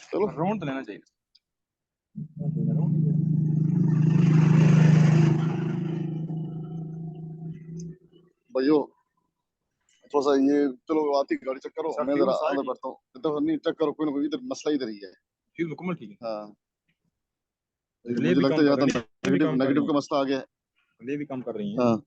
चलो राउंड तो लेना चाहिए। भाइयों, थोड़ा सा ये, चलो आती गाड़ी चेक करो, सर मैं ठीक जरा हो सारे अंदर ठीक? बैठता हूँ। इधर नहीं चेक करो, कोई ना कोई इधर मसला इधर ही है। चीज मुकम्मल ठीक है। हाँ, रिले मुझे भी लगता काम है कर ज्यादा रिले भी नेगेटिव काम कर रही नेगेटिव हैं। का मसला आ गया है। रिले भी काम कर रही हैं। हाँ,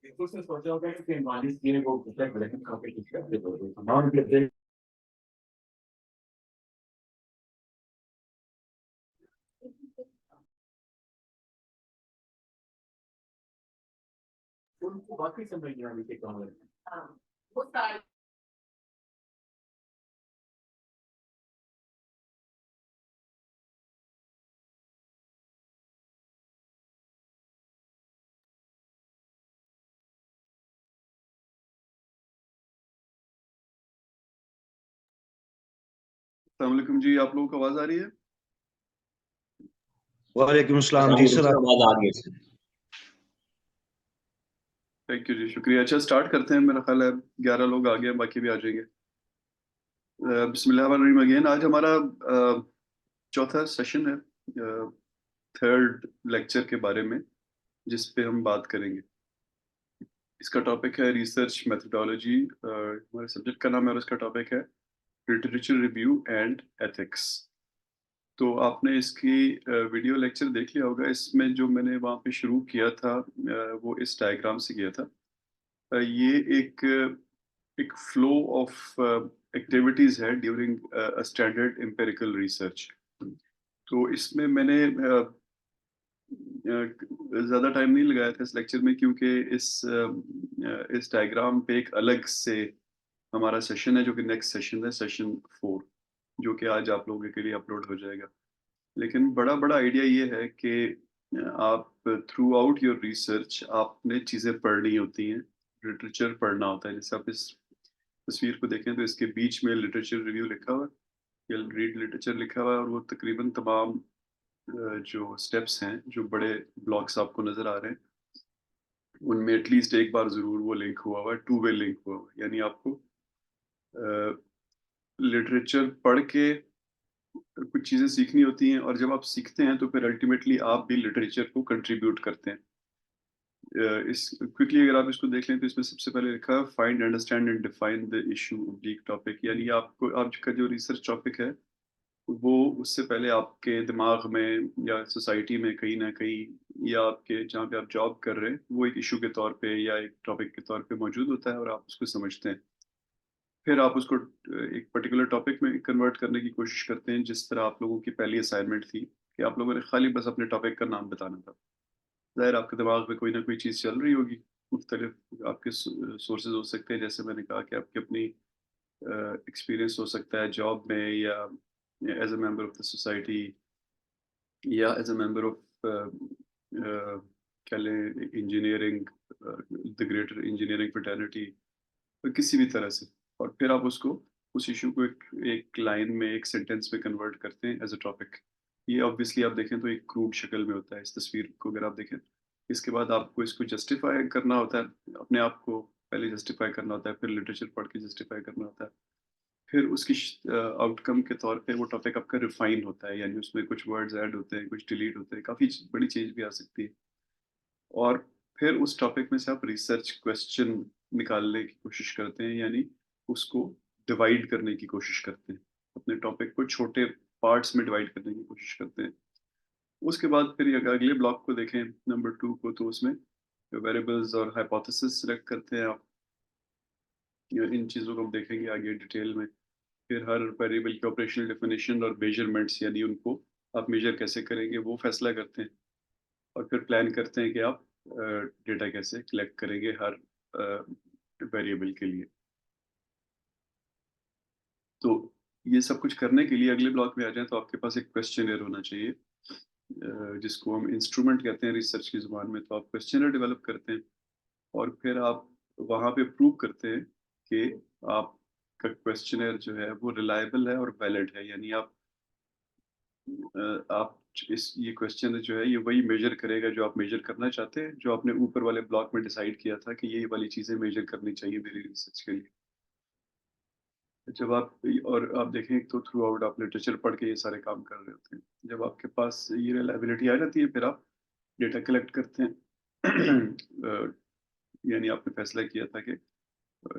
Entonces, socio, que Manis tiene como que competición. उनको बाकी समझ नहीं आने के काम है। अस्सलाम वालेकुम जी, आप लोगों को आवाज आ रही है? वालेकुम सलाम जी सर, आवाज आ रही है। थैंक यू जी, शुक्रिया। अच्छा, स्टार्ट करते हैं। मेरा ख्याल है 11 लोग आ गए, बाकी भी आ जाएंगे। बिस्मिल्लाहिर्रहमानिर्रहीम। अगेन आज हमारा चौथा सेशन है, थर्ड लेक्चर के बारे में, जिस पे हम बात करेंगे। इसका टॉपिक है रिसर्च मेथोडोलॉजी। हमारे सब्जेक्ट का नाम है और इसका टॉपिक है लिटरेचर रिव्यू एंड एथिक्स। तो आपने इसकी वीडियो लेक्चर देख लिया होगा। इसमें जो मैंने वहाँ पे शुरू किया था वो इस डायग्राम से किया था। ये एक फ्लो ऑफ एक्टिविटीज है ड्यूरिंग स्टैंडर्ड एम्पिरिकल रिसर्च। तो इसमें मैंने ज़्यादा टाइम नहीं लगाया था इस लेक्चर में, क्योंकि इस डायग्राम पे एक अलग से हमारा सेशन है, जो कि नेक्स्ट सेशन है, सेशन 4, जो कि आज आप लोगों के लिए अपलोड हो जाएगा। लेकिन बड़ा बड़ा आइडिया ये है कि आप थ्रू आउट योर रिसर्च आपने चीज़ें पढ़नी होती हैं, लिटरेचर पढ़ना होता है। जैसे आप इस तस्वीर को देखें तो इसके बीच में लिटरेचर रिव्यू लिखा हुआ है या रीड लिटरेचर लिखा हुआ है, और वो तकरीबन तमाम जो स्टेप्स हैं, जो बड़े ब्लॉक्स आपको नजर आ रहे हैं, उनमें एटलीस्ट एक बार जरूर वो लिंक हुआ है, टू वे लिंक हुआ है। यानी आपको लिटरेचर पढ़ के कुछ चीज़ें सीखनी होती हैं, और जब आप सीखते हैं तो फिर अल्टीमेटली आप भी लिटरेचर को कंट्रीब्यूट करते हैं। इस क्विकली अगर आप इसको देख लें तो इसमें सबसे पहले लिखा है find, understand and define the issue oblique topic. यानी आपको आपका जो रिसर्च टॉपिक है वो उससे पहले आपके दिमाग में या सोसाइटी में कहीं ना कहीं, या आपके जहाँ पे आप जॉब कर रहे हैं, वो एक इशू के तौर पे या एक टॉपिक के तौर पे मौजूद होता है, और आप उसको समझते हैं। फिर आप उसको एक पर्टिकुलर टॉपिक में कन्वर्ट करने की कोशिश करते हैं, जिस तरह आप लोगों की पहली असाइनमेंट थी कि आप लोगों ने खाली बस अपने टॉपिक का नाम बताना था। जाहिर आपके दिमाग में कोई ना कोई चीज़ चल रही होगी, मुख्तलिफ आपके सोर्सेज हो सकते हैं, जैसे मैंने कहा कि आपकी अपनी एक्सपीरियंस हो सकता है जॉब में, या as a member of the society, या एज ए मेंबर ऑफ क्या लें, engineering, the greater engineering fraternity, तो किसी भी तरह से। और फिर आप उसको, उस इशू को एक लाइन में, एक सेंटेंस में कन्वर्ट करते हैं एज अ टॉपिक। ये ऑब्वियसली आप देखें तो एक क्रूड शक्ल में होता है। इस तस्वीर को अगर आप देखें, इसके बाद आपको इसको जस्टिफाई करना होता है, अपने आप को पहले जस्टिफाई करना होता है, फिर लिटरेचर पढ़ के जस्टिफाई करना होता है, फिर उसकी आउटकम के तौर पे वो टॉपिक आपका रिफाइन होता है, यानी उसमें कुछ वर्ड्स ऐड होते हैं, कुछ डिलीट होते हैं, काफ़ी बड़ी चीज़ भी आ सकती है। और फिर उस टॉपिक में से आप रिसर्च क्वेश्चन निकालने की कोशिश करते हैं, यानी उसको डिवाइड करने की कोशिश करते हैं, अपने टॉपिक को छोटे पार्ट्स में डिवाइड करने की कोशिश करते हैं। उसके बाद फिर अगले ब्लॉक को देखें, नंबर 2 को, तो उसमें वेरिएबल्स और हाइपोथेसिस सेलेक्ट करते हैं आप, इन चीज़ों को हम देखेंगे आगे डिटेल में। फिर हर वेरिएबल की ऑपरेशनल डेफिनेशन और मेजरमेंट्स, यानी उनको आप मेजर कैसे करेंगे वो फैसला करते हैं। और फिर प्लान करते हैं कि आप डेटा कैसे कलेक्ट करेंगे हर वेरिएबल के लिए। तो ये सब कुछ करने के लिए अगले ब्लॉक में आ जाएं तो आपके पास एक क्वेश्चनर होना चाहिए, जिसको हम इंस्ट्रूमेंट कहते हैं रिसर्च की ज़ुबान में। तो आप क्वेश्चनर डेवलप करते हैं और फिर आप वहाँ पे प्रूव करते हैं कि आपका क्वेश्चनर जो है वो रिलायबल है और वैलिड है। यानी आप इस ये क्वेश्चन जो है ये वही मेजर करेगा जो आप मेजर करना चाहते हैं, जो आपने ऊपर वाले ब्लॉक में डिसाइड किया था कि ये वाली चीज़ें मेजर करनी चाहिए मेरी रिसर्च के लिए। जब आप और आप देखें तो थ्रू आउट आप लिटरेचर पढ़ के ये सारे काम कर रहे होते हैं। जब आपके पास ये रिलायबिलिटी आ जाती है फिर आप डेटा कलेक्ट करते हैं। यानी आपने फैसला किया था कि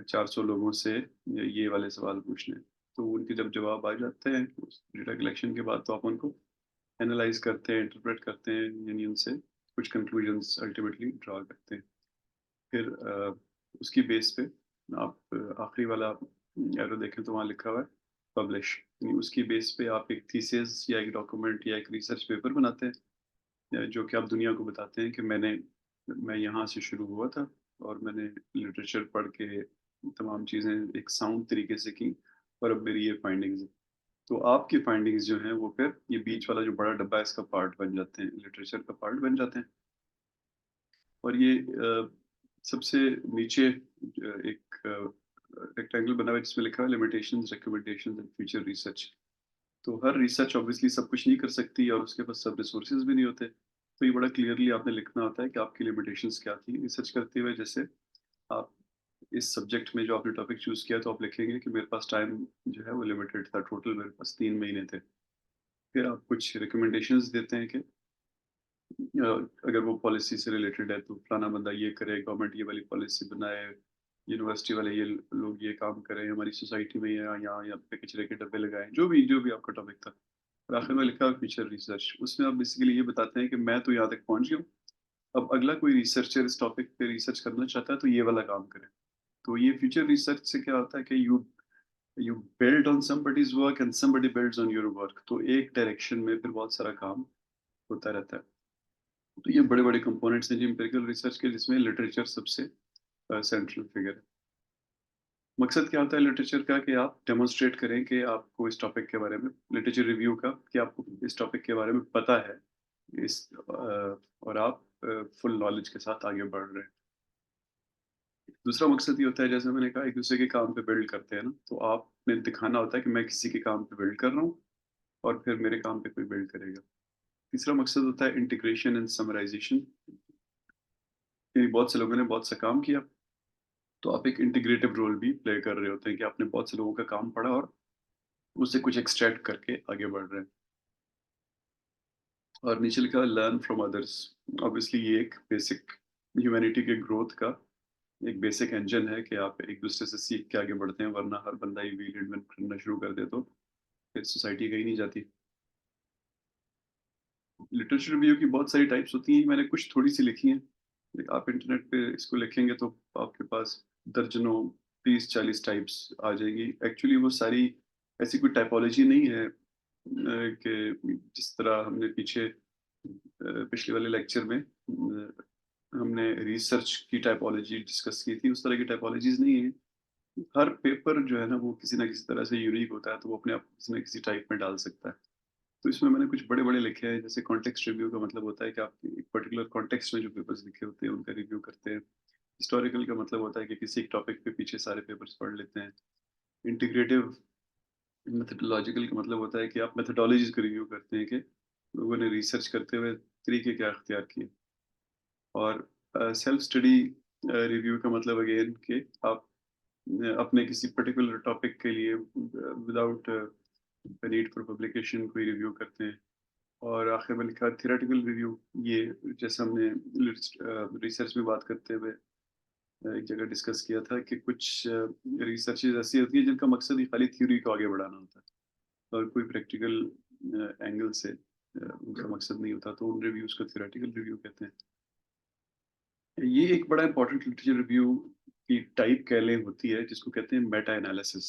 400 लोगों से ये वाले सवाल पूछने हैं। तो उनके जब जवाब आ जाते हैं उस डेटा कलेक्शन के बाद, तो आप उनको एनालाइज करते हैं, इंटरप्रेट करते हैं, यानी उनसे कुछ कंक्लूजन्स अल्टीमेटली ड्रा करते हैं। फिर उसकी बेस पे आप आखिरी वाला एरो देखें तो वहाँ लिखा हुआ है पब्लिश, यानी उसकी बेस पे आप एक थीसिस या एक डॉक्यूमेंट या एक रिसर्च पेपर बनाते हैं, जो कि आप दुनिया को बताते हैं कि मैं यहाँ से शुरू हुआ था और मैंने लिटरेचर पढ़ के तमाम चीज़ें एक साउंड तरीके से की और अब मेरी ये फाइंडिंग्स है। तो आपकी फाइंडिंग्स जो हैं वो फिर ये बीच वाला जो बड़ा डब्बा है इसका पार्ट बन जाते हैं, लिटरेचर का पार्ट बन जाते हैं। और ये सबसे नीचे एक रेक्टेंगल बना हुआ है जिसमें लिखा है limitations, recommendations and future research. तो हर रिसर्च ऑब्वियसली सब कुछ नहीं कर सकती और उसके पास सब रिसोर्सेज भी नहीं होते। तो ये बड़ा क्लियरली आपने लिखना होता है कि आपकी लिमिटेशंस क्या थी रिसर्च करते हुए। जैसे आप इस सब्जेक्ट में जो आपने टॉपिक चूज़ किया तो आप लिखेंगे कि मेरे पास टाइम जो है वो लिमिटेड था, टोटल मेरे पास 3 महीने थे। फिर आप कुछ रिकमेंडेशंस देते हैं कि अगर वो पॉलिसी से रिलेटेड है तो फलाना बंदा ये करे, गवर्नमेंट ये वाली पॉलिसी बनाए, यूनिवर्सिटी वाले ये लोग ये काम करें, हमारी सोसाइटी में यहाँ यहाँ पे कचरे के डब्बे लगाएं, जो भी आपका टॉपिक था। और आखिर में लिखा फ्यूचर रिसर्च, उसमें आप बेसिकली ये बताते हैं कि मैं तो यहाँ तक पहुँच गया हूँ, अब अगला कोई रिसर्चर इस टॉपिक पे रिसर्च करना चाहता है तो ये वाला काम करे। तो ये फ्यूचर रिसर्च से क्या होता है कि you build on somebody's work and somebody builds on your work. तो एक डायरेक्शन में फिर बहुत सारा काम होता रहता है। तो ये बड़े बड़े कंपोनेंट्स हैं जी एम्पिरिकल रिसर्च के, जिसमें लिटरेचर सबसे सेंट्रल फिगर है। मकसद क्या होता है लिटरेचर का कि आप डेमोन्स्ट्रेट करें कि आपको इस टॉपिक के बारे में, लिटरेचर रिव्यू का, कि आपको इस टॉपिक के बारे में पता है इस और आप फुल नॉलेज के साथ आगे बढ़ रहे हैं। दूसरा मकसद ये होता है, जैसे मैंने कहा, एक दूसरे के काम पे बिल्ड करते हैं ना, तो आपने दिखाना होता है कि मैं किसी के काम पे बिल्ड कर रहा हूँ और फिर मेरे काम पे कोई बिल्ड करेगा। तीसरा मकसद होता है इंटीग्रेशन एंड समराइजेशन। बहुत से लोगों ने बहुत सा काम किया तो आप एक इंटीग्रेटिव रोल भी प्ले कर रहे होते हैं कि आपने बहुत से लोगों का काम पढ़ा और उससे कुछ एक्सट्रैक्ट करके आगे बढ़ रहे हैं। और नीचे लिखा है लर्न फ्रॉम अदर्स। ऑब्वियसली ये एक बेसिक ह्यूमैनिटी के ग्रोथ का एक बेसिक इंजन है कि आप एक दूसरे से सीख के आगे बढ़ते हैं, वरना हर बंदा ही व्हील इन्वेंट करना शुरू कर दे तो फिर सोसाइटी कहीं नहीं जाती। लिटरेचर रिव्यू की बहुत सारी टाइप्स होती हैं, मैंने कुछ थोड़ी सी लिखी हैं। आप इंटरनेट पे इसको लिखेंगे तो आपके पास दर्जनों 30-40 टाइप्स आ जाएगी। एक्चुअली वो सारी ऐसी कोई टाइपोलॉजी नहीं है कि जिस तरह हमने पीछे पिछले वाले लेक्चर में हमने रिसर्च की टाइपोलॉजी डिस्कस की थी, उस तरह की टाइपोलॉजीज नहीं है। हर पेपर जो है ना वो किसी ना किसी तरह से यूनिक होता है, तो वो अपने आप किसी ना किसी टाइप में डाल सकता है। तो इसमें मैंने कुछ बड़े बड़े लिखे हैं, जैसे कॉन्टेक्स्ट रिव्यू का मतलब होता है कि आप एक पर्टिकुलर कॉन्टेक्स्ट में जो पेपर्स लिखे होते हैं उनका रिव्यू करते हैं। हिस्टोरिकल का मतलब होता है कि किसी एक टॉपिक पे पीछे सारे पेपर्स पढ़ लेते हैं। इंटीग्रेटिव मेथडोलॉजिकल का मतलब होता है कि आप मेथडोलॉजीज को रिव्यू करते हैं कि लोगों ने रिसर्च करते हुए तरीके क्या अख्तियार किए। और सेल्फ स्टडी रिव्यू का मतलब अगेन कि आप अपने किसी पर्टिकुलर टॉपिक के लिए विदाउट नीड फॉर पब्लिकेशन कोई रिव्यू करते हैं। और आखिर में लिखा थियोरेटिकल रिव्यू, ये जैसे हमने रिसर्च में बात करते हुए एक जगह डिस्कस किया था कि कुछ रिसर्चेज ऐसी होती है जिनका मकसद ही खाली थ्योरी को आगे बढ़ाना होता है और कोई प्रैक्टिकल एंगल से उनका मकसद नहीं होता, तो उन रिव्यूज को थियोरेटिकल रिव्यू कहते हैं। ये एक बड़ा इंपॉर्टेंट लिटरेचर रिव्यू की टाइप कह लें होती है, जिसको कहते हैं मेटा एनालिसिस।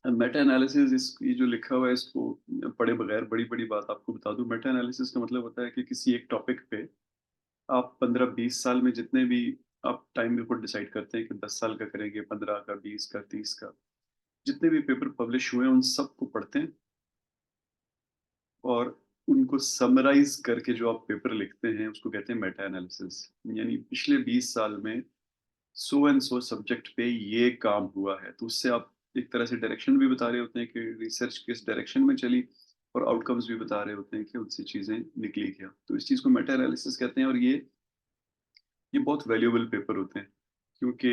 मेटा एनालिसिस, इस ये जो लिखा हुआ है इसको पढ़े बगैर बड़ी बड़ी बात आपको बता दूं। मेटा एनालिसिस का मतलब होता है कि किसी एक टॉपिक पे आप 15-20 साल में जितने भी आप टाइम रिपोर्ट डिसाइड करते हैं कि 10 साल का करेंगे, 15 का, 20 का, 30 का, जितने भी पेपर पब्लिश हुए उन सबको पढ़ते हैं और उनको समराइज करके जो आप पेपर लिखते हैं उसको कहते हैं मेटा एनालिसिस। यानी पिछले 20 साल में सो एंड सो सब्जेक्ट पे ये काम हुआ है, तो उससे आप एक तरह से डायरेक्शन भी बता रहे होते हैं कि रिसर्च किस डायरेक्शन में चली, और आउटकम्स भी बता रहे होते हैं कि उनसे चीजें निकली क्या। तो इस चीज को मेटा एनालिसिस कहते हैं, और ये बहुत वैल्यूएबल पेपर होते हैं, क्योंकि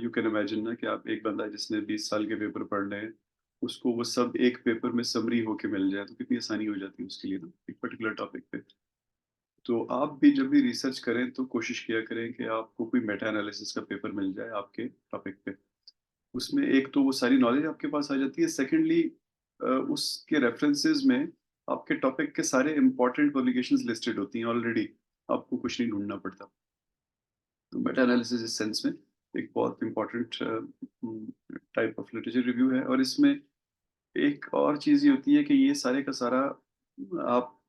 यू कैन इमेजिन ना कि आप एक बंदा जिसने 20 साल के पेपर पढ़ रहे हैं, उसको वो सब एक पेपर में समरी होके मिल जाए तो कितनी आसानी हो जाती है उसके लिए ना, एक पर्टिकुलर टॉपिक पे। तो आप भी जब भी रिसर्च करें तो कोशिश किया करें कि आपको कोई मेटा एनालिसिस का पेपर मिल जाए आपके टॉपिक पे। उसमें एक तो वो सारी नॉलेज आपके पास आ जाती है, सेकेंडली उसके रेफरेंसेस में आपके टॉपिक के सारे इंपॉर्टेंट पब्लिकेशंस लिस्टेड होती हैं ऑलरेडी, आपको कुछ नहीं ढूंढना पड़ता। तो मेटा एनालिसिस इस सेंस में एक बहुत important type of literature review है। और इसमें एक और चीज़ ये होती है कि ये सारे का सारा आप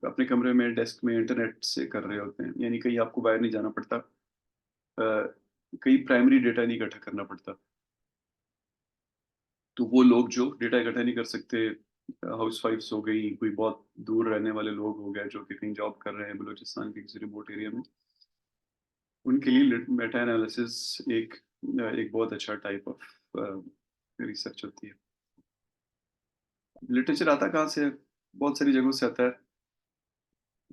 अपने कमरे में डेस्क में इंटरनेट से कर रहे होते हैं, यानी कहीं आपको बाहर नहीं जाना पड़ता, कहीं प्राइमरी डेटा नहीं इकट्ठा करना पड़ता। तो वो लोग जो डेटा इकट्ठा नहीं कर सकते, हाउस वाइफ्स हो गई, कोई बहुत दूर रहने वाले लोग हो गए जो कि कहीं जॉब कर रहे हैं बलूचिस्तान के किसी रिमोट एरिया में, उनके लिए मेटा एनालिसिस एक बहुत अच्छा टाइप ऑफ रिसर्च होती है। लिटरेचर आता कहाँ से है? बहुत सारी जगहों से आता है।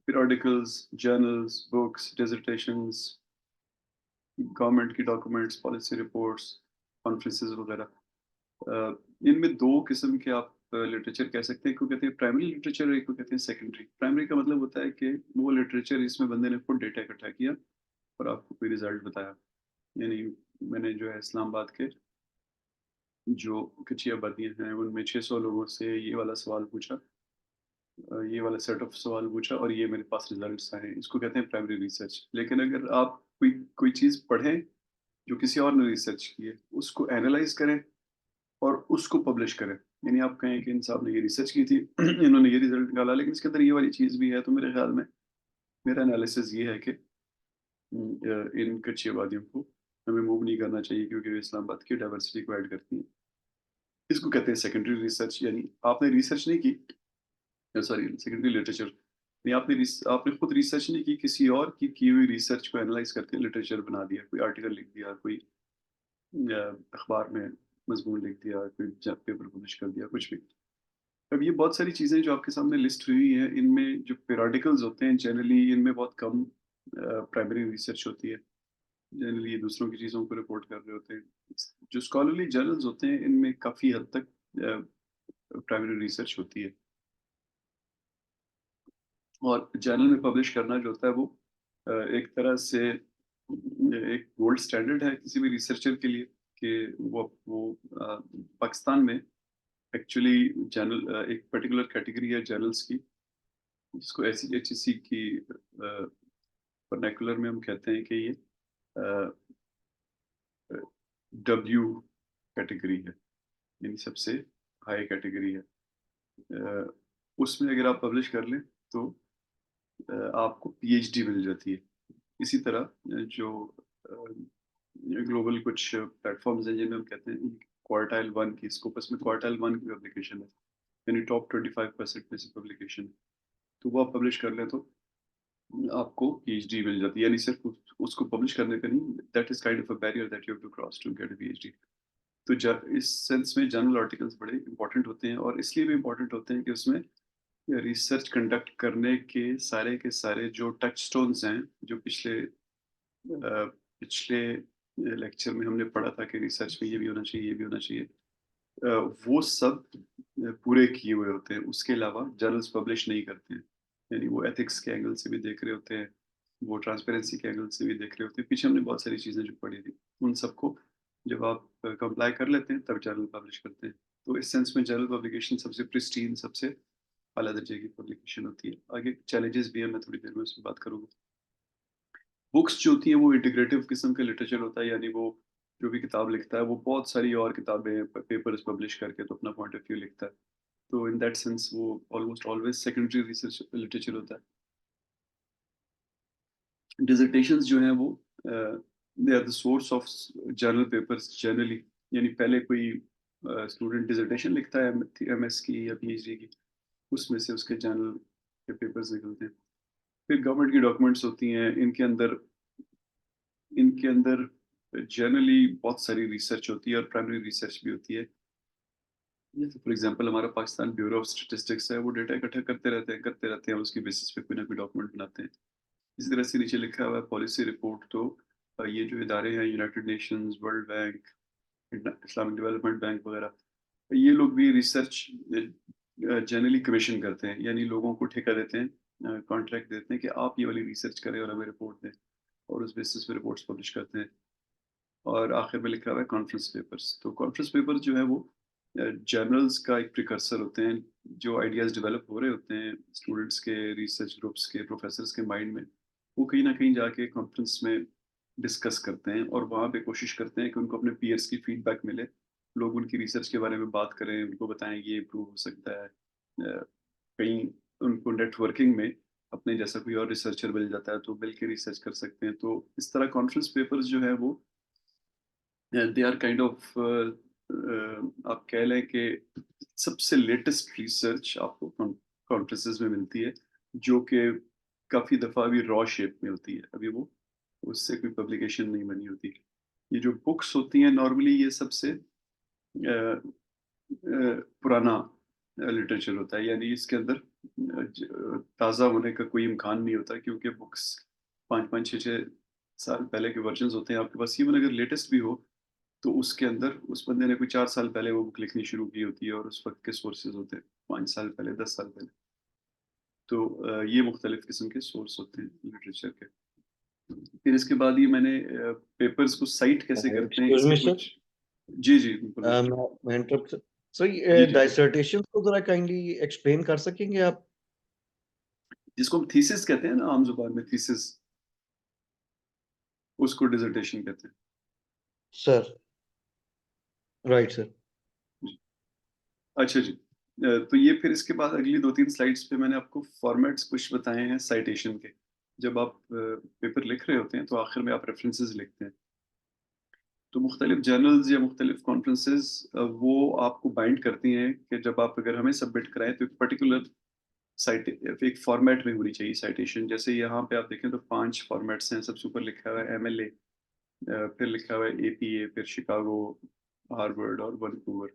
पीरियोडिकल्स, जर्नल्स, बुक्स, डिसर्टेशंस, गवर्नमेंट की डॉक्यूमेंट्स, पॉलिसी रिपोर्ट्स, कॉन्फ्रेंसेस वगैरह। इनमें दो किस्म के आप लिटरेचर कह सकते हैं। एक को कहते हैं प्राइमरी लिटरेचर, एक को कहते हैं सेकेंडरी। प्राइमरी का मतलब होता है कि वो लिटरेचर इसमें बंदे ने खुद डेटा इकट्ठा किया और आपको कोई रिजल्ट बताया। यानी मैंने जो है इस्लामाबाद के जो कच्ची आबादियाँ हैं उनमें 600 लोगों से ये वाला सवाल पूछा, ये वाला सेट ऑफ सवाल पूछा और ये मेरे पास रिजल्ट्स आए, इसको कहते हैं प्राइमरी रिसर्च। लेकिन अगर आप कोई कोई चीज़ पढ़ें जो किसी और ने रिसर्च की है, उसको एनालाइज करें और उसको पब्लिश करें, यानी आप कहें कि इन साहब ने ये रिसर्च की थी इन्होंने ये रिजल्ट निकाला, लेकिन इसके अंदर ये वाली चीज़ भी है, तो मेरे ख्याल में मेरा एनालिसिस ये है कि इन कच्ची आबादियों को हमें मूव नहीं करना चाहिए क्योंकि वे इस्लामाबाद की डाइवर्सिटी को ऐड करती हैं। इसको कहते हैं सेकेंडरी रिसर्च, यानी आपने रिसर्च नहीं की, सॉरी सेकेंडरी लिटरेचर, नहीं आपने खुद रिसर्च नहीं की, किसी और की हुई रिसर्च को एनालाइज करके लिटरेचर बना दिया, कोई आर्टिकल लिख दिया, कोई अखबार में मजमून लिख दिया, कोई पेपर पब्लिश कर दिया, कुछ भी। अब ये बहुत सारी चीज़ें जो आपके सामने लिस्ट हुई हैं, इनमें जो पेरियोडिकल्स होते हैं जनरली इनमें बहुत कम प्राइमरी रिसर्च होती है। जनरली ये दूसरों की चीज़ों को रिपोर्ट कर रहे होते हैं। जो स्कॉलरली जर्नल्स होते हैं इनमें काफ़ी हद तक प्राइमरी रिसर्च होती है। और जर्नल में पब्लिश करना जो होता है वो एक तरह से एक गोल्ड स्टैंडर्ड है किसी भी रिसर्चर के लिए, कि वो पाकिस्तान में एक्चुअली जर्नल एक पर्टिकुलर कैटेगरी है जर्नल्स की, जिसको SEHC की वर्नाकुलर में हम कहते हैं कि ये W कैटेगरी है, यानी सबसे हाई कैटेगरी है। उसमें अगर आप पब्लिश कर लें तो आपको PhD मिल जाती है। इसी तरह जो ग्लोबल कुछ प्लेटफॉर्म्स हैं जिन्हें हम कहते हैं क्वार्टाइल 1 की, स्कोपस में क्वार्टाइल 1 की पब्लिकेशन है, यानी टॉप 25% में से पब्लिकेशन, तो वो आप पब्लिश कर लें तो आपको PhD मिल जाती है। यानी सिर्फ उसको पब्लिश करने का नहीं, that is kind of a barrier that you have to cross to get a PhD। तो इस सेंस में जर्नल आर्टिकल्स बड़े इंपॉर्टेंट होते हैं, और इसलिए भी इंपॉर्टेंट होते हैं कि उसमें रिसर्च कंडक्ट करने के सारे जो टच स्टोन्स हैं, जो पिछले लेक्चर में हमने पढ़ा था कि रिसर्च में ये भी होना चाहिए, ये भी होना चाहिए, वो सब पूरे किए हुए होते हैं। उसके अलावा जर्नल्स पब्लिश नहीं करते हैं, यानी वो एथिक्स के एंगल से भी देख रहे होते हैं, वो ट्रांसपेरेंसी के एंगल से भी देख रहे होते हैं। पीछे हमने बहुत सारी चीज़ें जो पढ़ी थी उन सबको जब आप कंप्लाई कर लेते हैं तब जर्नल पब्लिश करते हैं। तो इस सेंस में जर्नल पब्लिकेशन सबसे प्रिस्टीन, सबसे आला दर्जे की पब्लिकेशन होती है। आगे चैलेंजेस भी है, मैं थोड़ी देर में उस पर बात करूँगा। बुक्स जो होती हैं वो इंटीग्रेटिव किस्म का लिटरेचर होता है, यानी वो जो भी किताब लिखता है वो बहुत सारी और किताबें पेपर्स पब्लिश करके तो अपना पॉइंट ऑफ व्यू लिखता है। तो इन दैट सेंस वो almost always secondary research literature होता है। डिसर्टेशंस जो हैं वो they are the source of journal papers generally, यानी पहले कोई स्टूडेंट डिसर्टेशन लिखता है एमएस की या पीएचडी की, उसमें से उसके जर्नल के पेपर्स निकलते हैं। फिर गवर्नमेंट की डॉक्यूमेंट्स होती हैं, इनके अंदर जनरली बहुत सारी रिसर्च होती है और प्राइमरी रिसर्च भी होती है। जैसे फॉर एग्जांपल हमारा पाकिस्तान ब्यूरो ऑफ स्टैटिस्टिक्स है, वो डेटा इकट्ठा करते रहते हैं, उसकी बेसिस पे कोई ना कोई डॉक्यूमेंट बनाते हैं। इसी तरह से नीचे लिखा हुआ है पॉलिसी रिपोर्ट, तो ये जो इदारे हैं United Nations, world bank, Islamic development bank वगैरह, ये लोग भी रिसर्च जनरली कमीशन करते हैं, यानी लोगों को ठेका देते हैं, कॉन्ट्रैक्ट देते हैं कि आप ये वाली रिसर्च करें और हमें रिपोर्ट दें, और उस बेसिस पे रिपोर्ट्स पब्लिश करते हैं। और आखिर में लिखा हुआ है कॉन्फ्रेंस पेपर्स। तो कॉन्फ्रेंस पेपर्स जो है वो जर्नल्स का एक प्रिकर्सर होते हैं, जो आइडियाज़ डेवलप हो रहे होते हैं स्टूडेंट्स के, रिसर्च ग्रुप्स के, प्रोफेसर्स के माइंड में, वो कहीं ना कहीं जाके कॉन्फ्रेंस में डिस्कस करते हैं और वहाँ पे कोशिश करते हैं कि उनको अपने पीयर्स की फीडबैक मिले, लोग उनकी रिसर्च के बारे में बात करें, उनको बताएं ये इम्प्रूव हो सकता है। कहीं उनको नेटवर्किंग में अपने जैसा कोई और रिसर्चर मिल जाता है तो मिल के रिसर्च कर सकते हैं। तो इस तरह कॉन्फ्रेंस पेपर्स जो है वो दे आर काइंड ऑफ, आप कह लें कि सबसे लेटेस्ट रिसर्च आपको कॉन्फ्रेंसेस में मिलती है, जो कि काफ़ी दफ़ा अभी रॉ शेप में होती है, अभी वो उससे कोई पब्लिकेशन नहीं बनी होती। ये जो बुक्स होती हैं नॉर्मली ये सबसे पुराना लिटरेचर होता है, यानी इसके अंदर ताज़ा होने का कोई इम्कान नहीं होता, क्योंकि बुक्स 5-5, 6-6 साल पहले के वर्जन होते हैं आपके पास। इवन अगर लेटेस्ट भी हो तो उसके अंदर उस बंदे ने कोई 4 साल पहले वो बुक लिखनी शुरू की होती है और उस वक्त के सोर्सेज होते हैं 5 साल पहले, 10 साल पहले। तो ये मुख्तलिफ किस्म के सोर्स होते हैं लिटरेचर के। फिर इसके बाद ये मैंने पेपर्स को साइट कैसे करते हैं एक्सक्यूज मी इसके सर, कुछ। जी जी बिल्कुल। मैं इंटरप्ट सर, जी जी डिसर्टेशन को जरा काइंडली एक्सप्लेन कर सकेंगे आप? जिसको हम थीसिस कहते हैं ना आम जुबान में, थीसिस, उसको डिसर्टेशन कहते हैं। Sir right sir. जी। अच्छा जी, तो ये फिर इसके बाद अगली 2-3 स्लाइड्स पे मैंने आपको फॉर्मेट्स कुछ बताए हैं साइटेशन के। जब आप पेपर लिख रहे होते हैं तो आखिर में आप रेफरेंसेस लिखते हैं। तो मुख्तलिफ जर्नल्स या मुख्तलिफ कॉन्फ्रेंसेस वो आपको बाइंड करती हैं कि जब आप अगर हमें सबमिट कराएं तो एक पर्टिकुलर साइट एक फॉर्मेट में होनी चाहिए साइटेशन। जैसे यहाँ पे आप देखें तो 5 फॉर्मेट्स हैं, सबसे ऊपर लिखा हुआ है एमएलए, फिर लिखा हुआ है एपीए, फिर शिकागो, हार्वर्ड और वैंकूवर।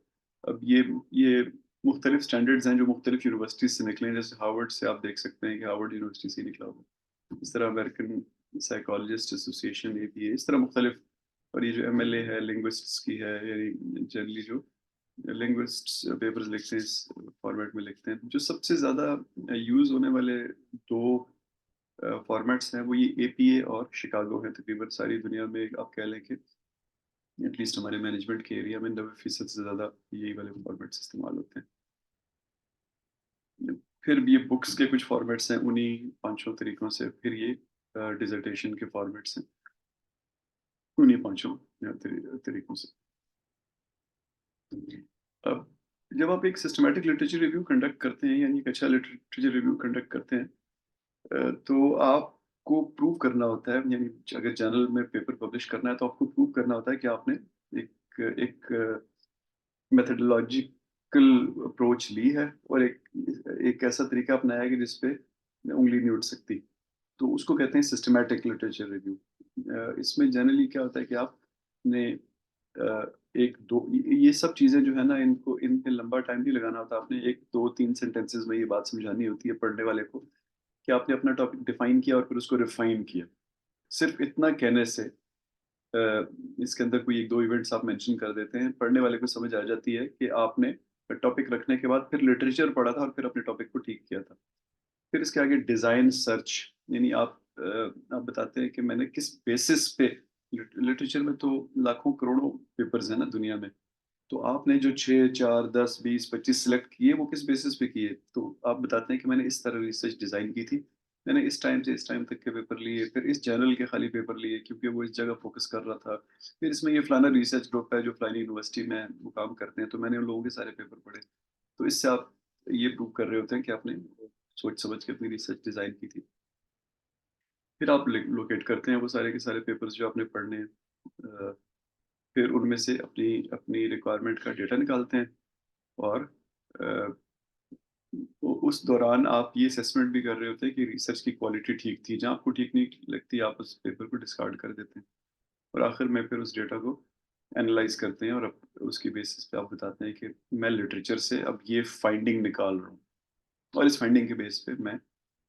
अब ये मुख्तलिफ स्टैंडर्ड्स हैं जो मुख्तलिफ यूनिवर्सिटीज से निकले हैं। जैसे हार्वर्ड से आप देख सकते हैं कि हार्वर्ड यूनिवर्सिटी से निकला हुआ, इस तरह अमेरिकन साइकोलॉजिस्ट एसोसिएशन एपीए, इस तरह मुख्तलिफ। और ये जो एमएलए है लिंग्विस्ट्स की है, यानी जनरली जो लिंग्विस्ट्स पेपर्स लिखते हैं इस फॉर्मेट में लिखते हैं। जो सबसे ज़्यादा यूज़ होने वाले 2 फॉर्मेट्स हैं वो ये एपीए और शिकागो है। तकरीबन सारी दुनिया में आप कह लें कि एटलीस्ट हमारे मैनेजमेंट के एरिया में 90% से ज़्यादा यही वाले फॉर्मेट्स इस्तेमाल होते हैं। फिर भी ये बुक्स के कुछ फॉर्मेट्स हैं उन्हीं 5 तरीकों से, फिर ये डिसर्टेशन के फॉर्मेट्स हैं उन्हीं 5 तरीकों से। अब जब आप एक सिस्टमैटिक लिटरेचर रिव्यू कंडक्ट करते हैं, यानी एक अच्छा लिटरेचर रिव्यू कंडक्ट करते हैं, तो आपको प्रूव करना होता है, यानी अगर जर्नल में पेपर पब्लिश करना है तो आपको प्रूव करना होता है कि आपने एक एक मेथडोलॉजिकल अप्रोच ली है और एक ऐसा तरीका अपनाया है कि जिसपे उंगली नहीं उठ सकती। तो उसको कहते हैं सिस्टमैटिक लिटरेचर रिव्यू। इसमें जनरली क्या होता है कि आपने एक दो ये सब चीज़ें जो है ना, इनको इन पे लंबा टाइम नहीं लगाना होता। आपने 1-2-3 सेंटेंसेस में ये बात समझानी होती है पढ़ने वाले को कि आपने अपना टॉपिक डिफाइन किया और फिर उसको रिफाइन किया। सिर्फ इतना कहने से इसके अंदर कोई 1-2 इवेंट्स आप मेंशन कर देते हैं, पढ़ने वाले को समझ आ जाती है कि आपने टॉपिक रखने के बाद फिर लिटरेचर पढ़ा था और फिर अपने टॉपिक को ठीक किया था। फिर इसके आगे डिज़ाइन सर्च, यानी आप बताते हैं कि मैंने किस बेसिस पे, लिटरेचर में तो लाखों करोड़ों पेपर्स हैं ना दुनिया में, तो आपने जो 6, 4, 10, 20, 25 सिलेक्ट किए वो किस बेसिस पे किए? तो आप बताते हैं कि मैंने इस तरह रिसर्च डिज़ाइन की थी मैंने इस टाइम से इस टाइम तक के पेपर लिए, फिर इस जर्नल के खाली पेपर लिए क्योंकि वो इस जगह फोकस कर रहा था। फिर इसमें ये फलाना रिसर्च ग्रुप है जो फलानी यूनिवर्सिटी में वो काम करते हैं, तो मैंने उन लोगों के सारे पेपर पढ़े। तो इससे आप ये प्रूव कर रहे होते हैं कि आपने सोच समझ के अपनी रिसर्च डिज़ाइन की थी। फिर आप लोकेट करते हैं वो सारे के सारे पेपर्स जो आपने पढ़ने हैं। फिर उनमें से अपनी अपनी रिक्वायरमेंट का डेटा निकालते हैं और अ, उस दौरान आप ये असेसमेंट भी कर रहे होते हैं कि रिसर्च की क्वालिटी ठीक थी। जहाँ आपको ठीक नहीं लगती आप उस पेपर को डिस्कार्ड कर देते हैं और आखिर में फिर उस डेटा को एनालाइज करते हैं और अब उसकी बेसिस पे आप बताते हैं कि मैं लिटरेचर से अब ये फाइंडिंग निकाल रहा हूँ और इस फाइंडिंग के बेस पे मैं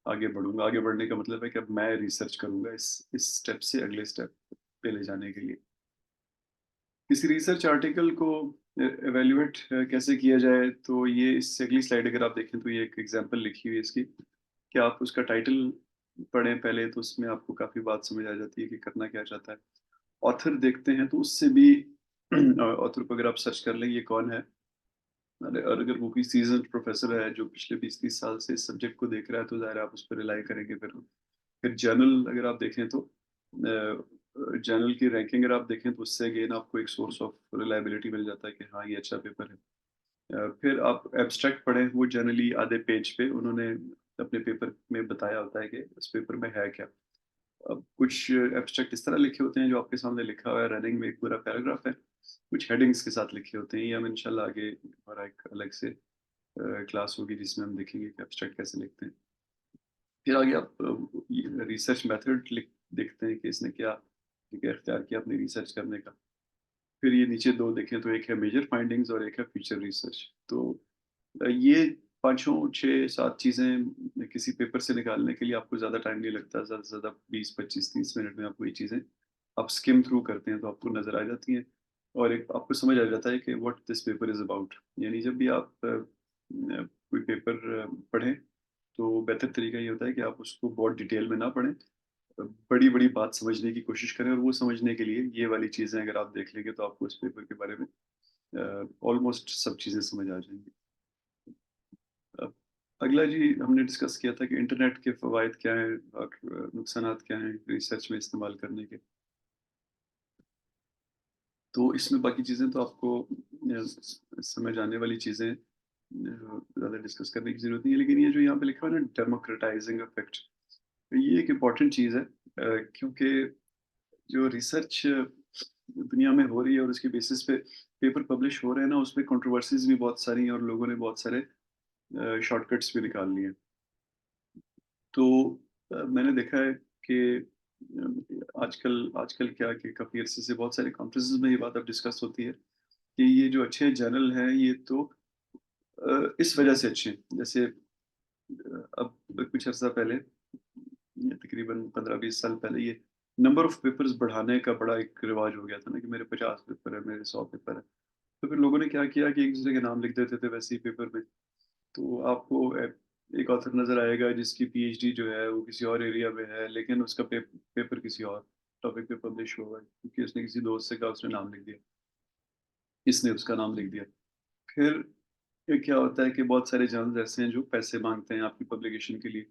आगे बढ़ूंगा। आगे बढ़ने का मतलब है कि अब मैं रिसर्च करूंगा इस स्टेप से अगले स्टेप पे ले जाने के लिए। किसी रिसर्च आर्टिकल को एवेल्युएट कैसे किया जाए, तो ये इससे अगली स्लाइड अगर आप देखें तो ये एक एग्जांपल लिखी हुई है इसकी कि आप उसका टाइटल पढ़ें पहले तो उसमें आपको काफ़ी बात समझ आ जाती है कि करना क्या चाहता है। ऑथर देखते हैं तो उससे भी ऑथर को अगर आप सर्च कर लें ये कौन है, और अगर वो कोई सीजन्ड प्रोफेसर है जो पिछले 20-30 साल से इस सब्जेक्ट को देख रहा है तो ज़ाहिर है आप उस पर रिलाई करेंगे। फिर जर्नल अगर आप देखें तो जर्नल की रैंकिंग अगर आप देखें तो उससे अगेन आपको एक सोर्स ऑफ रिलायबिलिटी मिल जाता है कि हाँ ये अच्छा पेपर है। फिर आप एब्स्ट्रैक्ट पढ़ें, वो जनरली आधे पेज पे उन्होंने अपने पेपर में बताया होता है कि इस पेपर में है क्या। अब कुछ एब्स्ट्रैक्ट इस तरह लिखे होते हैं जो आपके सामने लिखा हुआ है, रनिंग में एक पूरा पैराग्राफ है, कुछ हेडिंग्स के साथ लिखे होते हैं। ये हम इंशाल्लाह आगे हमारा एक अलग से क्लास होगी जिसमें हम देखेंगे कि एब्स्ट्रैक्ट कैसे लिखते हैं। फिर आगे आप रिसर्च मेथड देखते हैं कि इसने क्या तरीका इख्तियार किया अपनी रिसर्च करने का। फिर ये नीचे दो देखें तो एक है मेजर फाइंडिंग्स और एक है फ्यूचर रिसर्च। तो ये पाँचों 6-7 चीज़ें किसी पेपर से निकालने के लिए आपको ज़्यादा टाइम नहीं लगता। ज़्यादा से ज़्यादा 20-25-30 मिनट में आपको ये चीज़ें आप स्किम थ्रू करते हैं तो आपको नज़र आ जाती हैं और एक आपको समझ आ जाता है कि what this paper is about. यानी जब भी आप कोई पेपर पढ़ें तो बेहतर तरीका ये होता है कि आप उसको बहुत डिटेल में ना पढ़ें, बड़ी-बड़ी बात समझने की कोशिश करें और वो समझने के लिए ये वाली चीज़ें अगर आप देख लेंगे तो आपको इस पेपर के बारे में ऑलमोस्ट सब चीज़ें समझ आ जाएँगी। अब अगला जी हमने डिस्कस किया था कि इंटरनेट के फ़वाइद क्या हैं और नुकसानात क्या हैं रिसर्च में इस्तेमाल करने के। तो इसमें बाकी चीज़ें तो आपको समझ आने वाली चीज़ें ज़्यादा डिस्कस करने की ज़रूरत नहीं है, लेकिन ये जो यहाँ पे लिखा हुआ है ना डेमोक्रेटाइजिंग इफ़ेक्ट, तो ये एक इम्पॉर्टेंट चीज़ है क्योंकि जो रिसर्च दुनिया में हो रही है और उसके बेसिस पे पेपर पब्लिश हो रहे हैं ना, उसमें कंट्रोवर्सीज़ भी बहुत सारी हैं और लोगों ने बहुत सारे शॉर्टकट्स भी निकाल लिए हैं। तो मैंने देखा है कि आजकल आजकल क्या कि काफ़ी अरसे से बहुत सारे कॉन्फ्रेंसेस में ये बात अब डिस्कस होती है कि ये जो अच्छे जर्नल हैं ये तो इस वजह से अच्छे हैं। जैसे अब कुछ अर्सा पहले ये तकरीबन 15-20 साल पहले ये नंबर ऑफ पेपर्स बढ़ाने का बड़ा एक रिवाज हो गया था ना कि मेरे 50 पेपर है, मेरे 100 पेपर है। तो फिर लोगों ने क्या किया कि एक दूसरे के नाम लिख देते थे वैसे ही पेपर में। तो आपको एक ऑथर नज़र आएगा जिसकी पीएचडी जो है वो किसी और एरिया में है, लेकिन उसका पेपर किसी और टॉपिक पे पब्लिश हुआ है क्योंकि उसने किसी दोस्त से कहा, उसने नाम लिख दिया, इसने उसका नाम लिख दिया। फिर ये क्या होता है कि बहुत सारे जर्नल्स ऐसे हैं जो पैसे मांगते हैं आपकी पब्लिकेशन के लिए।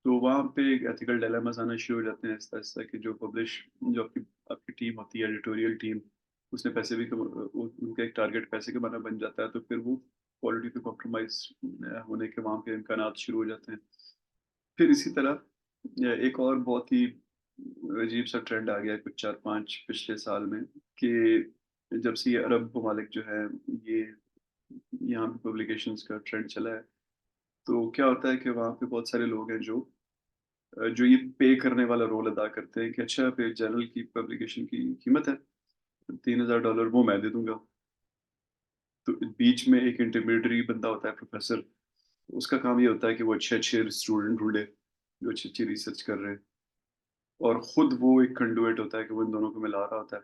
तो वहाँ पे एक एथिकल डायलेमास आना शुरू हो जाते हैं आहिस्ता-आहिस्ता कि जो आपकी आपकी टीम होती है, एडिटोरियल टीम, उसने पैसे भी उनका एक टारगेट पैसे कमाना बन जाता है, तो फिर वो क्वालिटी पे कॉम्प्रोमाइज़ होने के वहाँ पे इम्कानात शुरू हो जाते हैं। फिर इसी तरह एक और बहुत ही अजीब-सा ट्रेंड आ गया है कुछ 4-5 पिछले साल में कि जब से ये अरब ममालिक जो है, ये यहाँ पे पब्लिकेशंस का ट्रेंड चला है, तो क्या होता है कि वहाँ पे बहुत सारे लोग हैं जो ये पे करने वाला रोल अदा करते हैं कि अच्छा फिर जर्नल की पब्लिकेशन की कीमत है $3000 वो मैं दे दूंगा। तो बीच में एक इंटरमीडियरी बंदा होता है प्रोफेसर, उसका काम ये होता है कि वो अच्छे अच्छे स्टूडेंट ढूंढे जो अच्छी अच्छी रिसर्च कर रहे हैं और खुद वो एक कंडुएट होता है कि वो इन दोनों को मिला रहा होता है।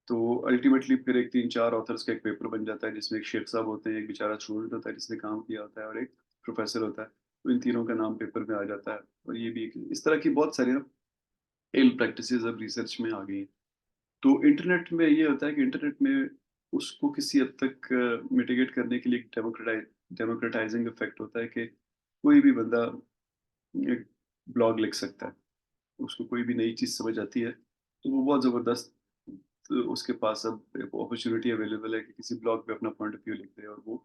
तो अल्टीमेटली फिर एक 3-4 ऑथर्स का एक पेपर बन जाता है जिसमें एक शेख साहब होते हैं, एक बेचारा स्टूडेंट होता है जिसने काम किया होता है और एक प्रोफेसर होता है। तो इन तीनों का नाम पेपर में आ जाता है और ये भी इस तरह की बहुत सारी इल प्रैक्टिसेस अब रिसर्च में आ गई हैं। तो इंटरनेट में ये होता है कि इंटरनेट में उसको किसी हद तक मिटिगेट करने के लिए एक डेमोक्रेटाइजिंग इफेक्ट होता है कि कोई भी बंदा ब्लॉग लिख सकता है, उसको कोई भी नई चीज़ समझ आती है तो वो बहुत ज़बरदस्त, तो उसके पास अब एक अपॉर्चुनिटी अवेलेबल है कि किसी ब्लॉग पे अपना पॉइंट ऑफ व्यू लिख दे और वो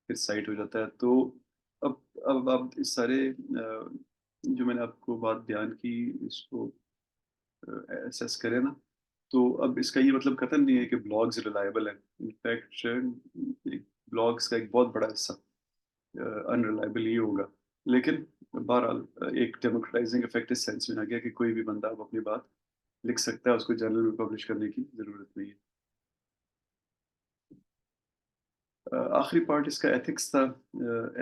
फिर साइट हो जाता है। तो अब आप इस सारे जो मैंने आपको बात बयान की इसको एसेस करें ना, तो अब इसका ये मतलब कतई नहीं है कि ब्लॉग्स रिलायबल है। इनफैक्ट ब्लॉग्स का एक बहुत बड़ा हिस्सा अनरिलायबल ही होगा। लेकिन बहरहाल एक डेमोक्रेटाइजिंग इफेक्ट इस सेंस में आ गया कि कोई भी बंदा अब अपनी बात लिख सकता है, उसको जर्नल में पब्लिश करने की ज़रूरत नहीं है। आखिरी पार्ट इसका एथिक्स था।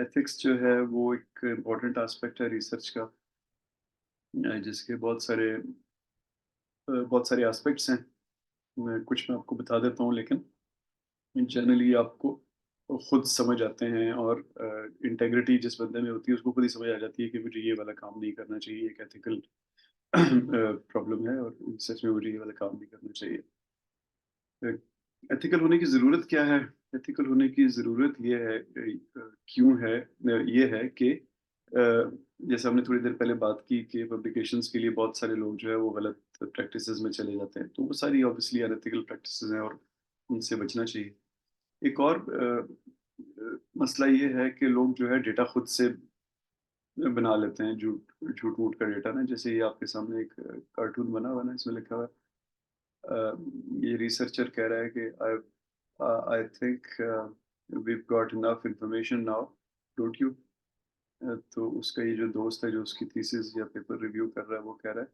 एथिक्स जो है वो एक इम्पॉर्टेंट एस्पेक्ट है रिसर्च का, जिसके बहुत सारे एस्पेक्ट्स हैं। कुछ मैं आपको बता देता हूँ, लेकिन जनरली आपको खुद समझ आते हैं और इंटेग्रिटी जिस बंदे में होती है उसको खुद ही समझ आ जाती है कि मुझे ये वाला काम नहीं करना चाहिए, एक एथिकल प्रॉब्लम है और सच में मुझे ये वाला काम नहीं करना चाहिए। एथिकल होने की ज़रूरत क्या है? एथिकल होने की ज़रूरत ये है, क्यों है? ये है कि जैसे हमने थोड़ी देर पहले बात की कि पब्लिकेशंस के लिए बहुत सारे लोग जो है वो गलत प्रैक्टिसेस में चले जाते हैं, तो वो सारी ऑब्वियसली अनएथिकल प्रैक्टिसेस हैं और उनसे बचना चाहिए। एक और मसला ये है कि लोग जो है डेटा खुद से बना लेते हैं, झूठ-मूठ का डेटा ना, जैसे ये आपके सामने एक कार्टून बना हुआ है ना, इसमें लिखा हुआ है ये रिसर्चर कह रहा है कि I think we've got enough information now, don't you? तो उसका ये जो दोस्त है जो उसकी थीसिस या पेपर रिव्यू कर रहा है वो कह रहा है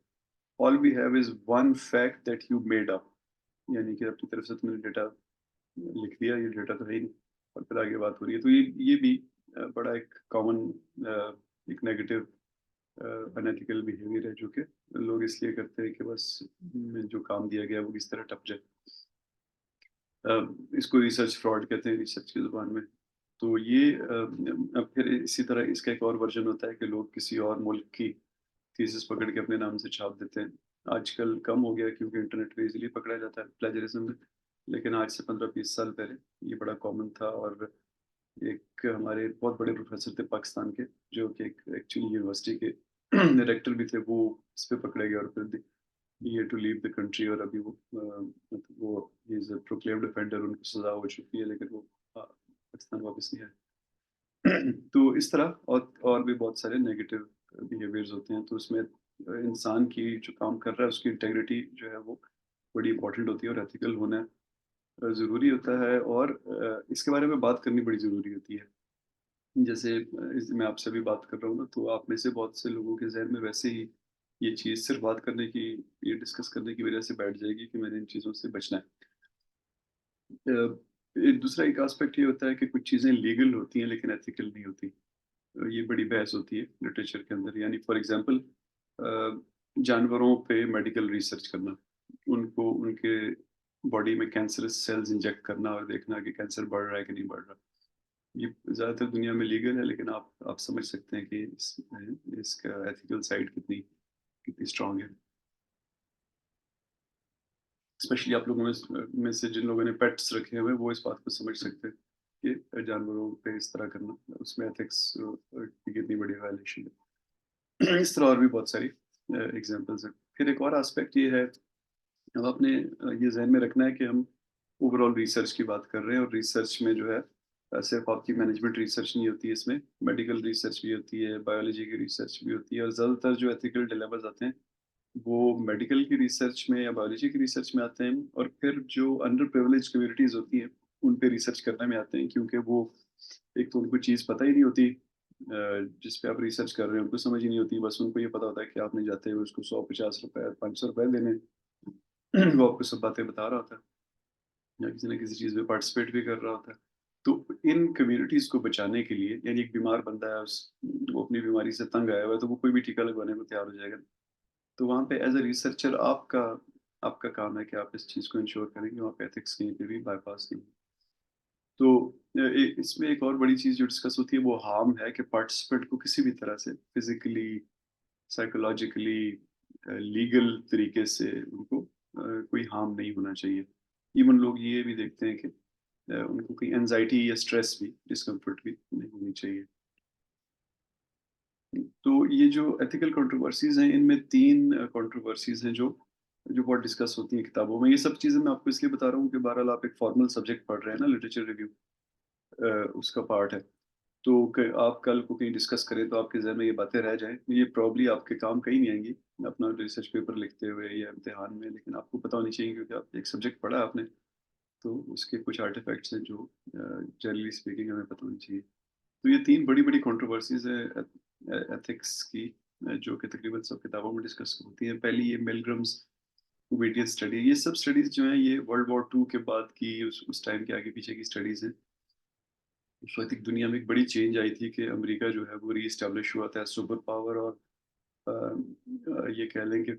all we have is one fact that you made up, यानी कि अपनी तरफ से तुमने डेटा लिख दिया, ये डेटा तो है ही नहीं, और फिर आगे बात हो रही है। तो ये भी बड़ा एक कॉमन एक नेगेटिव अनएथिकल बिहेवियर है जो कि लोग इसलिए करते हैं कि बस जो काम दिया गया वो किस तरह टप जाए। इसको रिसर्च फ्रॉड कहते हैं रिसर्च की ज़ुबान में। तो ये अब फिर इसी तरह इसका एक और वर्जन होता है कि लोग किसी और मुल्क की थीसिस पकड़ के अपने नाम से छाप देते हैं। आजकल कम हो गया क्योंकि इंटरनेट पे इज़िली पकड़ा जाता है प्लेजरिज्म में, लेकिन आज से 15-20 साल पहले ये बड़ा कॉमन था। और एक हमारे बहुत बड़े प्रोफ़ेसर थे पाकिस्तान के, जो कि एक एक्चुअली यूनिवर्सिटी के डायरेक्टर भी थे, वो इस पे पकड़े गए और फिर ये टू लीव द कंट्री, और अभी वो मतलब वो he is a proclaimed offender, उनको सजा हो चुकी है, लेकिन वो पाकिस्तान वापस नहीं आए। तो इस तरह और भी बहुत सारे नेगेटिव बिहेवियर्स होते हैं। तो उसमें इंसान की जो काम कर रहा है उसकी इंटेग्रिटी जो है वो बड़ी इंपॉर्टेंट होती है और एथिकल होना ज़रूरी होता है, और इसके बारे में बात करनी बड़ी ज़रूरी होती है। जैसे मैं आपसे भी बात कर रहा हूँ ना, तो आप में से बहुत से लोगों के ज़हन में वैसे ही ये चीज़ सिर्फ बात करने की, ये डिस्कस करने की वजह से बैठ जाएगी कि मैंने इन चीज़ों से बचना है। एक दूसरा एक एस्पेक्ट ये होता है कि कुछ चीज़ें लीगल होती हैं लेकिन एथिकल नहीं होती। ये बड़ी बहस होती है लिटरेचर के अंदर, यानी फॉर एग्जांपल जानवरों पे मेडिकल रिसर्च करना, उनको उनके बॉडी में कैंसरस सेल्स इंजेक्ट करना और देखना कि कैंसर बढ़ रहा है कि नहीं बढ़ रहा। ये ज़्यादातर दुनिया में लीगल है, लेकिन आप समझ सकते हैं कि इसका एथिकल साइड कितनी कितनी स्ट्रांग है। स्पेशली आप लोगों में से जिन लोगों ने पेट्स रखे हुए हैं वो इस बात को समझ सकते हैं कि जानवरों पे इस तरह करना, उसमें एथिक्स की कितनी बड़ी वायलेशन है। इस तरह और भी बहुत सारी एग्जांपल्स हैं। फिर एक और एस्पेक्ट ये है, अब आपने ये ज़हन में रखना है कि हम ओवरऑल रिसर्च की बात कर रहे हैं, और रिसर्च में जो है सिर्फ आपकी मैनेजमेंट रिसर्च नहीं होती है, इसमें मेडिकल रिसर्च भी होती है, बायोलॉजी की रिसर्च भी होती है, और ज़्यादातर जो एथिकल डिलेमास आते हैं वो मेडिकल की रिसर्च में या बायोलॉजी की रिसर्च में आते हैं, और फिर जो अंडर प्रिविलेज कम्युनिटीज़ होती हैं उन पे रिसर्च करने में आते हैं, क्योंकि वो एक तो उनको चीज़ पता ही नहीं होती जिस पे आप रिसर्च कर रहे हो, उनको समझ ही नहीं होती, बस उनको ये पता होता है कि आपने जाते हुए उसको 100-50 रुपए 500 रुपए देने वो आपको सब बातें बता रहा होता है या किसी न किसी चीज़ में पार्टिसिपेट भी कर रहा होता है। तो इन कम्युनिटीज़ को बचाने के लिए, यानी एक बीमार बंदा है, वो अपनी बीमारी से तंग आया हुआ है, तो वो कोई भी टीका लगवाने को तैयार हो जाएगा। तो वहाँ पे एज़ अ रिसर्चर आपका आपका काम है कि आप इस चीज़ को इंश्योर करें कि वहाँ पे एथिक्स कहीं पे भी बायपास नहीं हो। तो इसमें एक और बड़ी चीज़ जो डिस्कस होती है वो हार्म है कि पार्टिसिपेंट को किसी भी तरह से फिज़िकली, साइकोलॉजिकली, लीगल तरीके से उनको कोई हार्म नहीं होना चाहिए। इवन लोग ये भी देखते हैं कि उनको कोई एंग्ज़ायटी या स्ट्रेस भी, डिस्कम्फर्ट भी नहीं होनी चाहिए। तो ये जो एथिकल कंट्रोवर्सीज हैं, इनमें 3 कंट्रोवर्सीज हैं जो जो बहुत डिस्कस होती हैं किताबों में। ये सब चीज़ें मैं आपको इसलिए बता रहा हूँ कि बहरहाल आप एक फॉर्मल सब्जेक्ट पढ़ रहे हैं ना, लिटरेचर रिव्यू उसका पार्ट है। तो आप कल को कहीं डिस्कस करें तो आपके जहन में ये बातें रह जाएं, ये प्रॉब्ली आपके काम कहीं नहीं आएंगी अपना रिसर्च पेपर लिखते हुए या इम्तिहान में, लेकिन आपको पता होनी चाहिए क्योंकि आप एक सब्जेक्ट पढ़ा है आपने, तो उसके कुछ आर्टिफैक्ट्स हैं जो जनरली स्पीकिंग हमें पता होनी चाहिए। तो ये 3 बड़ी-बड़ी कंट्रोवर्सीज़ है एथिक्स की, जो कि तकरीबन सब किताबों में डिस्कस होती हैं। पहली ये मिलग्रम्स ओबीडियंस स्टडी, ये सब स्टडीज़ जो हैं ये वर्ल्ड वॉर 2 के बाद की उस टाइम के आगे पीछे की स्टडीज़ हैं। उस वक़्त एक दुनिया में एक बड़ी चेंज आई थी कि अमेरिका जो है वो रीएस्टैब्लिश हुआ था सुपर पावर, और ये कह लें कि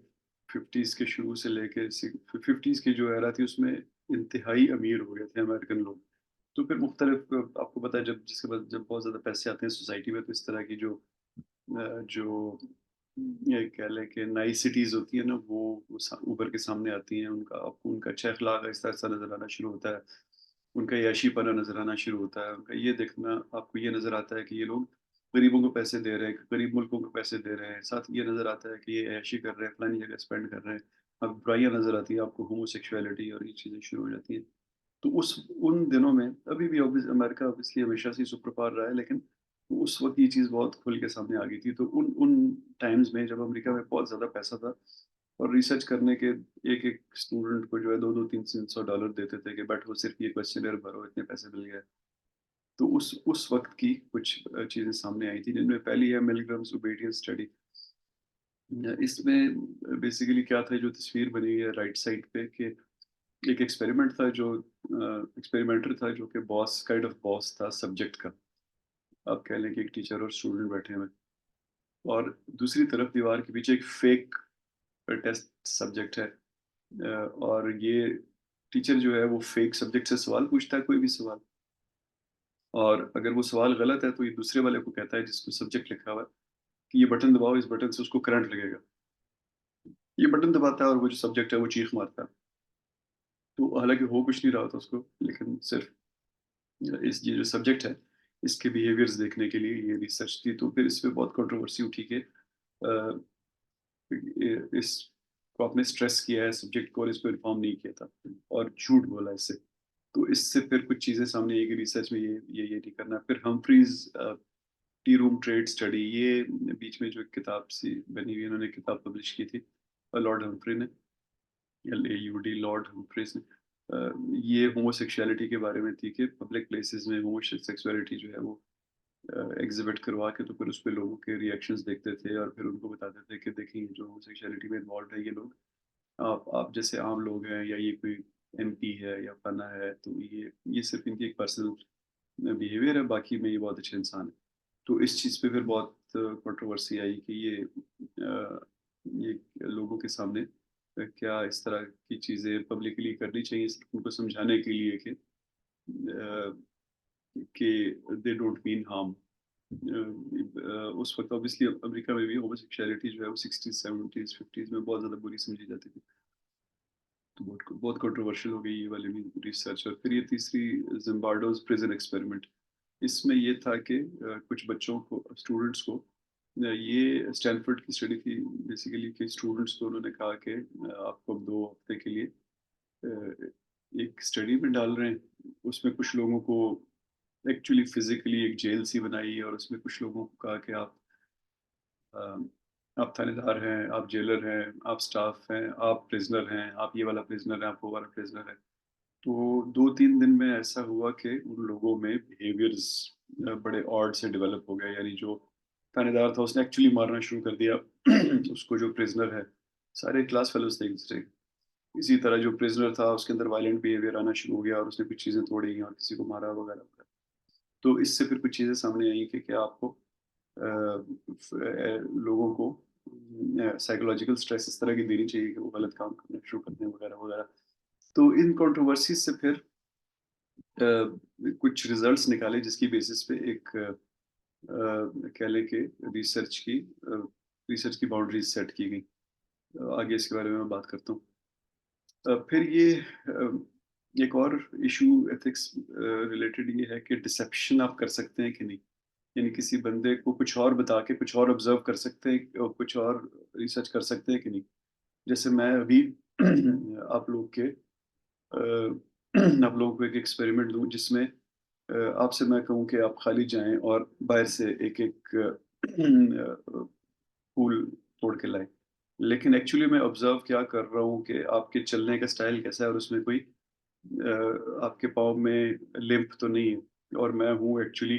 50s के शुरू से लेके 50s की जो एरा थी उसमें इंतहाई अमीर हो गए थे अमेरिकन लोग। तो फिर मुख्तलिफ आपको पता है जब जिसके पास जब बहुत ज़्यादा पैसे आते हैं सोसाइटी में, तो इस तरह की जो ये कह लें कि नाइसिटीज़ होती है ना, वो उभर के सामने आती हैं। उनका आपको उनका अच्छा अखलाक आहिस्ता-आहिस्ता नज़र आना शुरू होता है। उनका याशीपना नज़र आना शुरू होता है। उनका ये देखना आपको ये नज़र आता है कि ये लोग गरीबों को पैसे दे रहे हैं, गरीब मुल्कों को पैसे दे रहे हैं। साथ ये नज़र आता है कि ये ऐशी कर रहे हैं, फलानी जगह स्पेंड कर रहे हैं। अब बुराइयाँ नज़र आती हैं आपको, होमोसेक्सुअलिटी और ये चीज़ें शुरू हो जाती हैं। तो उस उन दिनों में अभी भी अमेरिका ऑब्वियसली हमेशा से सुपर पावर रहा है, लेकिन उस वक़्त ये चीज़ बहुत खुल के सामने आ गई थी। तो उन उन टाइम्स में जब अमेरिका में बहुत ज़्यादा पैसा था और रिसर्च करने के एक-एक स्टूडेंट को जो है 2-2 300 $300 देते थे कि बैठो सिर्फ़ ये क्वेश्चनएयर भरो, इतने पैसे मिल गए। तो उस वक़्त की कुछ चीज़ें सामने आई थी, जिनमें पहली है मिलग्रम्स ओबीडियंस स्टडी। इसमें बेसिकली क्या था, जो तस्वीर बनी हुई है राइट साइड पे, कि एक एक्सपेरिमेंट था जो एक्सपेरिमेंटर था जो कि बॉस काइंड ऑफ बॉस था सब्जेक्ट का। आप कह लें कि एक टीचर और स्टूडेंट बैठे हुए हैं, और दूसरी तरफ दीवार के पीछे एक फेक टेस्ट सब्जेक्ट है। और ये टीचर जो है वो फेक सब्जेक्ट से सवाल पूछता है, कोई भी सवाल, और अगर वो सवाल गलत है तो ये दूसरे वाले को कहता है जिसको सब्जेक्ट लिखा हुआ है कि ये बटन दबाओ, इस बटन से उसको करंट लगेगा। ये बटन दबाता है और वो जो सब्जेक्ट है वो चीख मारता है। तो हालांकि हो कुछ नहीं रहा होता उसको, लेकिन सिर्फ इस ये जो सब्जेक्ट है इसके बिहेवियर्स देखने के लिए ये रिसर्च थी। तो फिर इस पे बहुत कंट्रोवर्सी उठी कि इसको आपने स्ट्रेस किया है सब्जेक्ट को और इसको इन्फॉर्म नहीं किया था और झूठ बोला इससे। तो इससे फिर कुछ चीज़ें सामने आई कि रिसर्च में ये नहीं करना। फिर Humphreys tearoom trade study, ये बीच में जो एक किताब सी बनी हुई, इन्होंने किताब पब्लिश की थी लॉर्ड हम्फ्री ने, LAUD लॉर्ड हम्फ्रीज ने। ये होमोसेक्सुअलिटी के बारे में थी कि पब्लिक प्लेसेस में होमोसेक्सुअलिटी जो है वो एग्जिबिट करवा के तो फिर उस पे लोगों के रिएक्शंस देखते थे और फिर उनको बताते थे कि देखिए जो होमोसेक्सुअलिटी में इन्वॉल्व है ये लोग, आप जैसे आम लोग हैं या ये कोई MP है या फलाना है, तो ये सिर्फ इनकी एक पर्सनल बिहेवियर है, बाकी में ये बहुत अच्छे इंसान है। तो इस चीज़ पे फिर बहुत कंट्रोवर्सी आई कि ये लोगों के सामने क्या इस तरह की चीज़ें पब्लिकली करनी चाहिए सिर्फ उनको समझाने के लिए कि दे डोंट मीन हार्म। उस वक्त ऑब्वियसली अमेरिका में भी होमोसेक्सुअलिटी जो है वो 60s 70s 50s में बहुत ज़्यादा बुरी समझी जाती थी। तो बहुत बहुत कंट्रोवर्शियल हो गई ये वाली भी रिसर्च। और फिर ये तीसरी जिम्बार्डोज प्रिजन एक्सपेरिमेंट, इसमें ये था कि कुछ बच्चों को स्टूडेंट्स को ये स्टैनफोर्ड की स्टडी थी बेसिकली, कि स्टूडेंट्स को उन्होंने कहा कि आपको अब 2 हफ्ते के लिए एक स्टडी में डाल रहे हैं। उसमें कुछ लोगों को एक्चुअली फिजिकली एक जेल सी बनाई और उसमें कुछ लोगों को कहा कि अ, आप थानेदार हैं, आप जेलर हैं, आप स्टाफ हैं, आप प्रिजनर हैं, आप ये वाला प्रिजनर है, आप वो वाला प्रिजनर है। तो 2-3 दिन में ऐसा हुआ कि उन लोगों में बिहेवियर्स बड़े ऑड से डेवलप हो गए। यानी जो थानेदार था उसने एक्चुअली मारना शुरू कर दिया उसको जो प्रिजनर है, सारे क्लास फेलोज थे एक दूसरे के। इसी तरह जो प्रिजनर था उसके अंदर वायलेंट बिहेवियर आना शुरू हो गया और उसने कुछ चीज़ें तोड़ी और किसी को मारा वगैरह वगैरह। तो इससे फिर कुछ चीज़ें सामने आई कि क्या आपको लोगों को साइकोलॉजिकल स्ट्रेस इस तरह की देनी चाहिए कि वो गलत काम करना शुरू कर दें वगैरह वगैरह। तो इन कंट्रोवर्सीज से फिर कुछ रिजल्ट्स निकाले जिसकी बेसिस पे एक कह लें कि रिसर्च की बाउंड्रीज सेट की गई। आगे इसके बारे में मैं बात करता हूँ। फिर ये एक और इशू एथिक्स रिलेटेड ये है कि डिसेप्शन आप कर सकते हैं कि नहीं। यानी किसी बंदे को कुछ और बता के कुछ और ऑब्जर्व कर सकते हैं और कुछ और रिसर्च कर सकते हैं कि नहीं? जैसे मैं अभी आप लोग के आप लोगों को एक एक्सपेरिमेंट दूँ जिसमें आपसे मैं कहूँ कि आप खाली जाएँ और बाहर से एक-एक फूल तोड़ के लाएँ। लेकिन एक्चुअली मैं ऑब्ज़र्व क्या कर रहा हूँ कि आपके चलने का स्टाइल कैसा है और उसमें कोई आपके पाँव में लिम्प तो नहीं है और मैं हूँ एक्चुअली